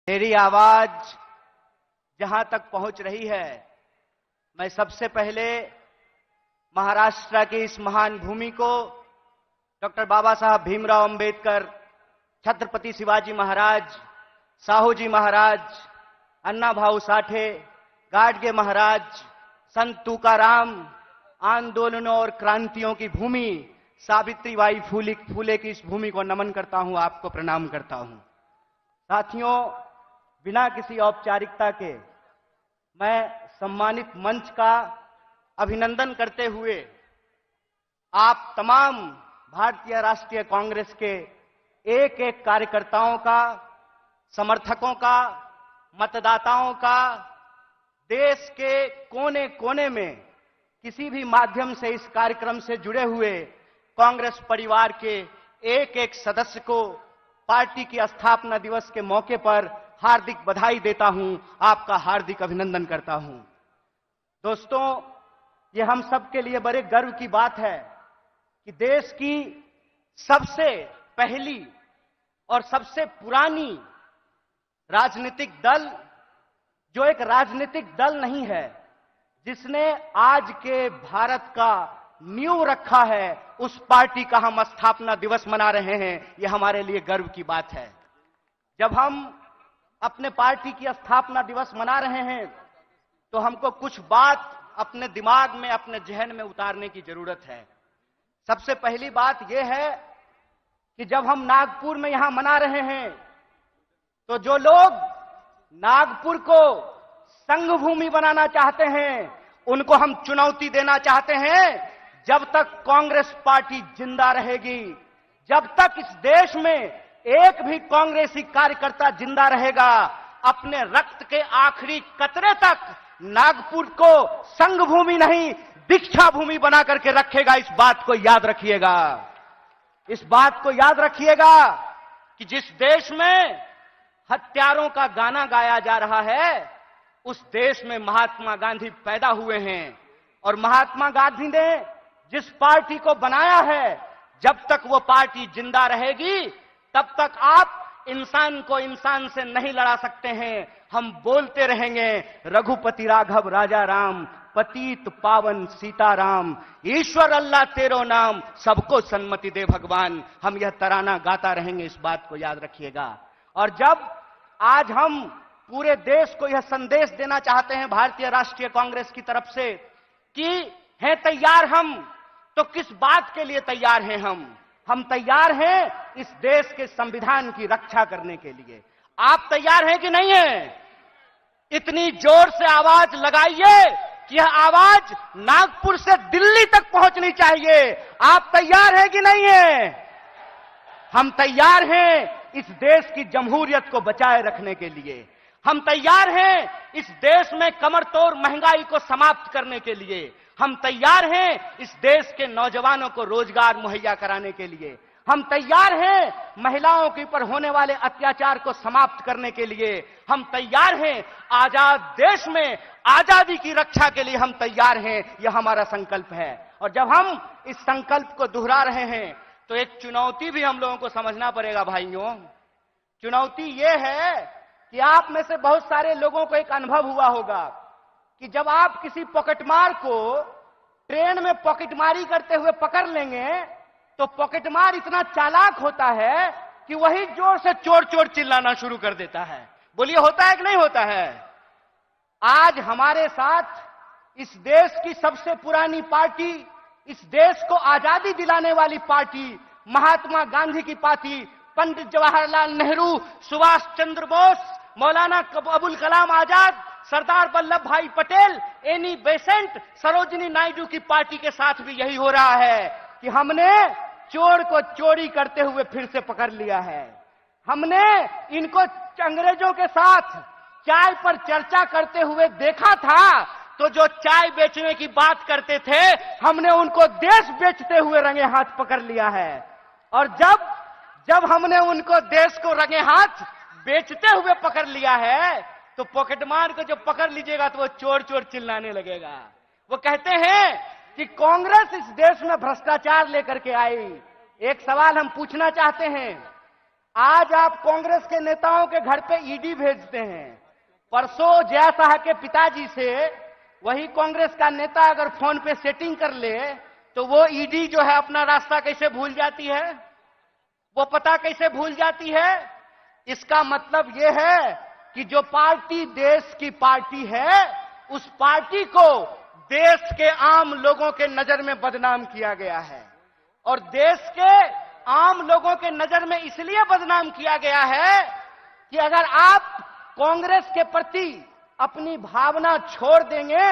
मेरी आवाज जहां तक पहुंच रही है, मैं सबसे पहले महाराष्ट्र की इस महान भूमि को डॉक्टर बाबा साहब भीमराव अंबेडकर, छत्रपति शिवाजी महाराज, साहूजी महाराज, अन्ना भाऊ साठे, गाडगे महाराज, संत तुकाराम, आंदोलनों और क्रांतियों की भूमि सावित्रीबाई फूले की इस भूमि को नमन करता हूं, आपको प्रणाम करता हूं। साथियों, बिना किसी औपचारिकता के मैं सम्मानित मंच का अभिनंदन करते हुए आप तमाम भारतीय राष्ट्रीय कांग्रेस के एक एक कार्यकर्ताओं का, समर्थकों का, मतदाताओं का, देश के कोने कोने में किसी भी माध्यम से इस कार्यक्रम से जुड़े हुए कांग्रेस परिवार के एक एक सदस्य को पार्टी की स्थापना दिवस के मौके पर हार्दिक बधाई देता हूं, आपका हार्दिक अभिनंदन करता हूं। दोस्तों, ये हम सब के लिए बड़े गर्व की बात है कि देश की सबसे पहली और सबसे पुरानी राजनीतिक दल, जो एक राजनीतिक दल नहीं है, जिसने आज के भारत का नींव रखा है, उस पार्टी का हम स्थापना दिवस मना रहे हैं। यह हमारे लिए गर्व की बात है। जब हम अपने पार्टी की स्थापना दिवस मना रहे हैं तो हमको कुछ बात अपने दिमाग में, अपने जहन में उतारने की जरूरत है। सबसे पहली बात यह है कि जब हम नागपुर में यहां मना रहे हैं तो जो लोग नागपुर को संघ भूमि बनाना चाहते हैं, उनको हम चुनौती देना चाहते हैं, जब तक कांग्रेस पार्टी जिंदा रहेगी, जब तक इस देश में एक भी कांग्रेसी कार्यकर्ता जिंदा रहेगा, अपने रक्त के आखिरी कतरे तक नागपुर को संघ भूमि नहीं, दीक्षा भूमि बना करके रखेगा। इस बात को याद रखिएगा। इस बात को याद रखिएगा कि जिस देश में हत्यारों का गाना गाया जा रहा है, उस देश में महात्मा गांधी पैदा हुए हैं। और महात्मा गांधी ने जिस पार्टी को बनाया है, जब तक वो पार्टी जिंदा रहेगी, तब तक आप इंसान को इंसान से नहीं लड़ा सकते हैं। हम बोलते रहेंगे, रघुपति राघव राजा राम, पतित पावन सीताराम, ईश्वर अल्लाह तेरो नाम, सबको सन्मति दे भगवान। हम यह तराना गाता रहेंगे, इस बात को याद रखिएगा। और जब आज हम पूरे देश को यह संदेश देना चाहते हैं भारतीय राष्ट्रीय कांग्रेस की तरफ से कि हैं तैयार हम, तो किस बात के लिए तैयार हैं हम तैयार हैं इस देश के संविधान की रक्षा करने के लिए। आप तैयार हैं कि नहीं हैं? इतनी जोर से आवाज लगाइए कि यह आवाज नागपुर से दिल्ली तक पहुंचनी चाहिए। आप तैयार हैं कि नहीं हैं? हम तैयार हैं इस देश की जमहूरियत को बचाए रखने के लिए। हम तैयार हैं इस देश में कमर तोड़ महंगाई को समाप्त करने के लिए। हम तैयार हैं इस देश के नौजवानों को रोजगार मुहैया कराने के लिए। हम तैयार हैं महिलाओं के ऊपर होने वाले अत्याचार को समाप्त करने के लिए। हम तैयार हैं आजाद देश में आजादी की रक्षा के लिए। हम तैयार हैं, यह हमारा संकल्प है। और जब हम इस संकल्प को दोहरा रहे हैं तो एक चुनौती भी हम लोगों को समझना पड़ेगा भाइयों। चुनौती यह है कि आप में से बहुत सारे लोगों को एक अनुभव हुआ होगा कि जब आप किसी पॉकेटमार को ट्रेन में पॉकेटमारी करते हुए पकड़ लेंगे तो पॉकेटमार इतना चालाक होता है कि वही जोर से चोर चोर चिल्लाना शुरू कर देता है। बोलिए, होता है कि नहीं होता है? आज हमारे साथ इस देश की सबसे पुरानी पार्टी, इस देश को आजादी दिलाने वाली पार्टी, महात्मा गांधी की पार्टी, पंडित जवाहरलाल नेहरू, सुभाष चंद्र बोस, मौलाना अबुल कलाम आजाद, सरदार वल्लभ भाई पटेल, एनी बेसेंट, सरोजिनी नायडू की पार्टी के साथ भी यही हो रहा है कि हमने चोर को चोरी करते हुए फिर से पकड़ लिया है। हमने इनको अंग्रेजों के साथ चाय पर चर्चा करते हुए देखा था, तो जो चाय बेचने की बात करते थे, हमने उनको देश बेचते हुए रंगे हाथ पकड़ लिया है। और जब हमने उनको देश को रंगे हाथ बेचते हुए पकड़ लिया है, तो पॉकेटमार को जब पकड़ लीजिएगा तो वो चोर चोर चिल्लाने लगेगा। वो कहते हैं कि कांग्रेस इस देश में भ्रष्टाचार लेकर के आई। एक सवाल हम पूछना चाहते हैं आज आप कांग्रेस के नेताओं के घर पे ईडी भेजते हैं। परसों जया साहा के पिताजी से वही कांग्रेस का नेता अगर फोन पे सेटिंग कर ले तो वो ईडी जो है अपना रास्ता कैसे भूल जाती है, वो पता कैसे भूल जाती है। इसका मतलब यह है कि जो पार्टी देश की पार्टी है, उस पार्टी को देश के आम लोगों के नजर में बदनाम किया गया है। और देश के आम लोगों के नजर में इसलिए बदनाम किया गया है कि अगर आप कांग्रेस के प्रति अपनी भावना छोड़ देंगे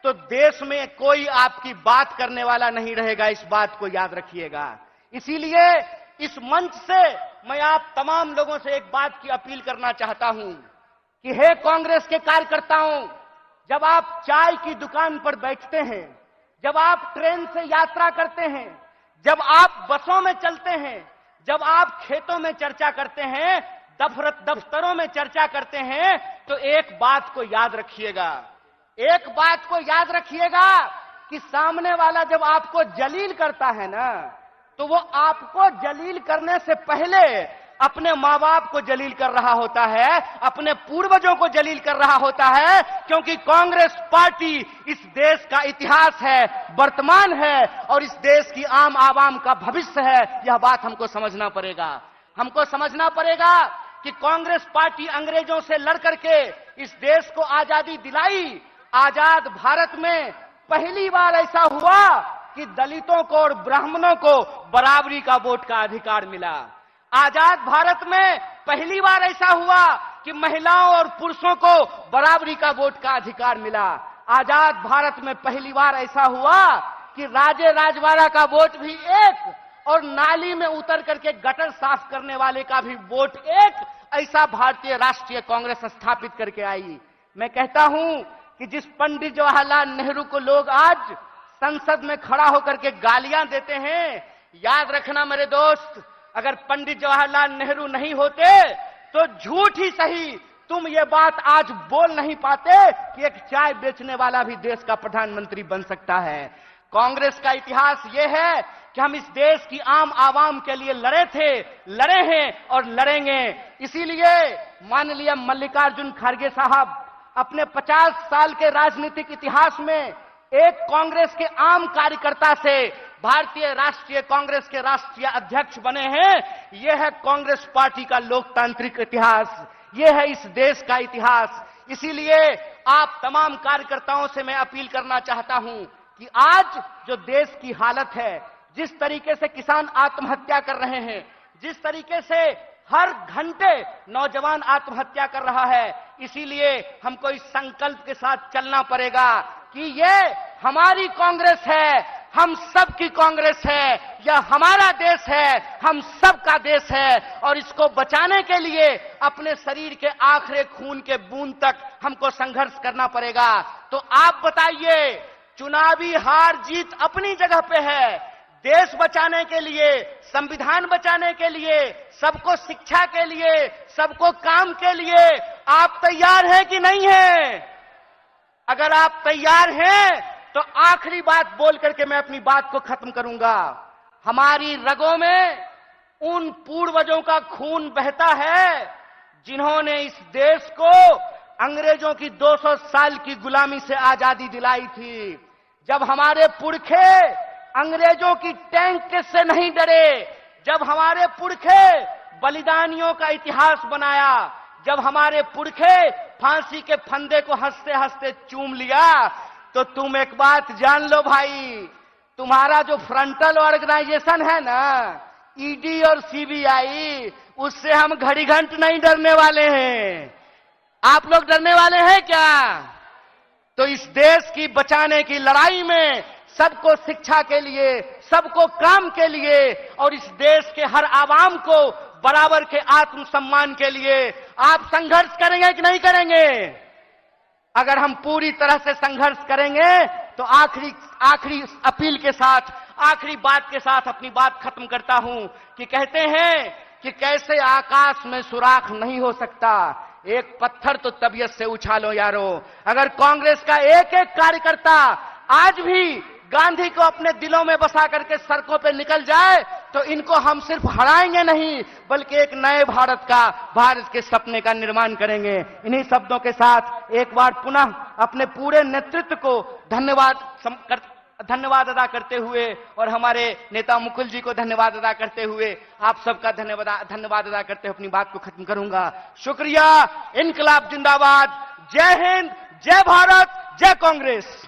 तो देश में कोई आपकी बात करने वाला नहीं रहेगा। इस बात को याद रखिएगा। इसीलिए इस मंच से मैं आप तमाम लोगों से एक बात की अपील करना चाहता हूं कि हे कांग्रेस के कार्यकर्ताओं, जब आप चाय की दुकान पर बैठते हैं, जब आप ट्रेन से यात्रा करते हैं, जब आप बसों में चलते हैं, जब आप खेतों में चर्चा करते हैं, दफ्तरों में चर्चा करते हैं, तो एक बात को याद रखिएगा, एक बात को याद रखिएगा कि सामने वाला जब आपको जलील करता है ना, तो वो आपको जलील करने से पहले अपने मां बाप को जलील कर रहा होता है, अपने पूर्वजों को जलील कर रहा होता है। क्योंकि कांग्रेस पार्टी इस देश का इतिहास है, वर्तमान है और इस देश की आम आवाम का भविष्य है। यह बात हमको समझना पड़ेगा। हमको समझना पड़ेगा कि कांग्रेस पार्टी अंग्रेजों से लड़ करके इस देश को आजादी दिलाई। आजाद भारत में पहली बार ऐसा हुआ कि दलितों को और ब्राह्मणों को बराबरी का वोट का अधिकार मिला। आजाद भारत में पहली बार ऐसा हुआ कि महिलाओं और पुरुषों को बराबरी का वोट का अधिकार मिला। आजाद भारत में पहली बार ऐसा हुआ कि राजे राजवाड़ा का वोट भी एक और नाली में उतर करके गटर साफ करने वाले का भी वोट एक, ऐसा भारतीय राष्ट्रीय कांग्रेस स्थापित करके आई। मैं कहता हूं कि जिस पंडित जवाहरलाल नेहरू को लोग आज संसद में खड़ा होकर के गालियां देते हैं, याद रखना मेरे दोस्त, अगर पंडित जवाहरलाल नेहरू नहीं होते तो झूठ ही सही तुम ये बात आज बोल नहीं पाते कि एक चाय बेचने वाला भी देश का प्रधानमंत्री बन सकता है। कांग्रेस का इतिहास ये है कि हम इस देश की आम आवाम के लिए लड़े थे, लड़े हैं और लड़ेंगे। इसीलिए माननीय मल्लिकार्जुन खड़गे साहब अपने 50 साल के राजनीतिक इतिहास में एक कांग्रेस के आम कार्यकर्ता से भारतीय राष्ट्रीय कांग्रेस के राष्ट्रीय अध्यक्ष बने हैं। यह है कांग्रेस पार्टी का लोकतांत्रिक इतिहास, यह है इस देश का इतिहास। इसीलिए आप तमाम कार्यकर्ताओं से मैं अपील करना चाहता हूं कि आज जो देश की हालत है, जिस तरीके से किसान आत्महत्या कर रहे हैं, जिस तरीके से हर घंटे नौजवान आत्महत्या कर रहा है, इसीलिए हमको इस संकल्प के साथ चलना पड़ेगा कि ये हमारी कांग्रेस है, हम सब की कांग्रेस है, यह हमारा देश है, हम सब का देश है और इसको बचाने के लिए अपने शरीर के आखिरी खून के बूंद तक हमको संघर्ष करना पड़ेगा। तो आप बताइए, चुनावी हार जीत अपनी जगह पे है, देश बचाने के लिए, संविधान बचाने के लिए, सबको शिक्षा के लिए, सबको काम के लिए आप तैयार हैं कि नहीं हैं? अगर आप तैयार हैं तो आखिरी बात बोल करके मैं अपनी बात को खत्म करूंगा। हमारी रगों में उन पूर्वजों का खून बहता है जिन्होंने इस देश को अंग्रेजों की 200 साल की गुलामी से आजादी दिलाई थी। जब हमारे पुरखे अंग्रेजों की टैंक से नहीं डरे, जब हमारे पुरखे बलिदानियों का इतिहास बनाया, जब हमारे पुरखे फांसी के फंदे को हंसते हंसते चूम लिया, तो तुम एक बात जान लो भाई, तुम्हारा जो फ्रंटल ऑर्गेनाइजेशन है ना, ईडी और सीबीआई, उससे हम घड़ी घंट नहीं डरने वाले हैं। आप लोग डरने वाले हैं क्या? तो इस देश की बचाने की लड़ाई में सबको शिक्षा के लिए, सबको काम के लिए और इस देश के हर आवाम को बराबर के आत्मसम्मान के लिए आप संघर्ष करेंगे कि नहीं करेंगे? अगर हम पूरी तरह से संघर्ष करेंगे तो आखिरी अपील के साथ, आखिरी बात के साथ अपनी बात खत्म करता हूं कि कहते हैं कि कैसे आकाश में सुराख नहीं हो सकता, एक पत्थर तो तबीयत से उछालो यारो। अगर कांग्रेस का एक एक कार्यकर्ता आज भी गांधी को अपने दिलों में बसा करके सड़कों पे निकल जाए तो इनको हम सिर्फ हराएंगे नहीं, बल्कि एक नए भारत का, भारत के सपने का निर्माण करेंगे। इन्हीं शब्दों के साथ एक बार पुनः अपने पूरे नेतृत्व को धन्यवाद अदा करते हुए और हमारे नेता मुकुल जी को धन्यवाद अदा करते हुए आप सबका धन्यवाद अदा करते हुए अपनी बात को खत्म करूंगा। शुक्रिया। इनकलाब जिंदाबाद। जय हिंद, जय भारत, जय कांग्रेस।